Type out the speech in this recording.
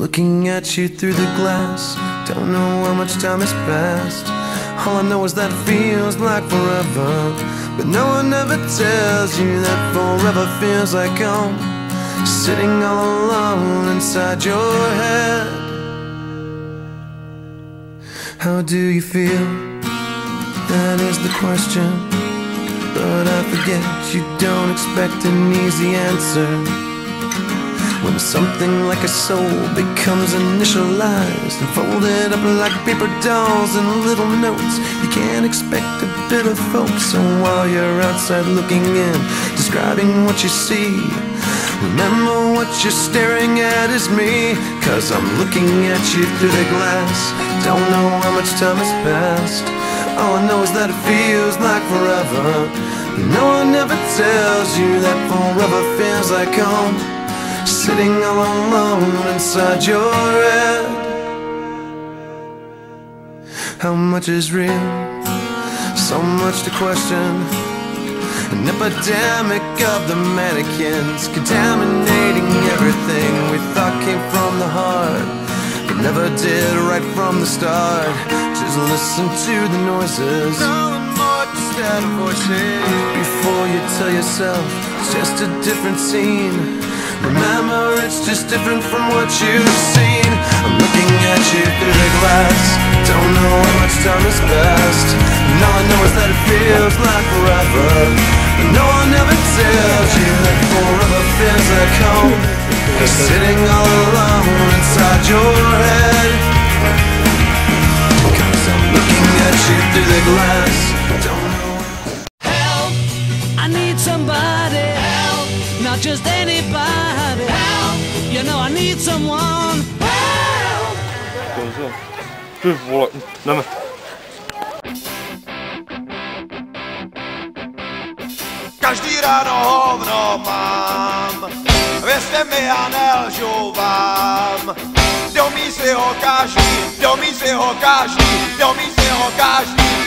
looking at you through the glass. Don't know how much time has passed. All I know is that it feels like forever, but no one ever tells you that forever feels like home, sitting all alone inside your head. How do you feel? That is the question. But I forget you don't expect an easy answer. When something like a soul becomes initialized and folded up like paper dolls and little notes, you can't expect a bit of folks. So while you're outside looking in, describing what you see, remember what you're staring at is me. 'Cause I'm looking at you through the glass. Don't know how much time has passed. All I know is that it feels like forever, but no one ever tells you that forever feels like home, sitting all alone inside your head. How much is real? So much to question. An epidemic of the mannequins, contaminating everything we thought came from the heart, but never did right from the start. Just listen to the noises, instead of voices, before you tell yourself it's just a different scene. Remember, it's just different from what you've seen. I'm looking at you through the glass. Don't know how much time has passed, and all I know is that it feels like forever, but no one ever tells you that forever feels like home, sitting all alone inside your head. 'Cause I'm looking at you through the glass. Don't know. Help! I need somebody. Help! Not just anybody. Help! You know I need someone. Help! Ty vole, jdeme. Každý ráno hovno mám, věřte mi, já nelžu vám. Domí si ho každý, domí si ho každý, domí si ho každý.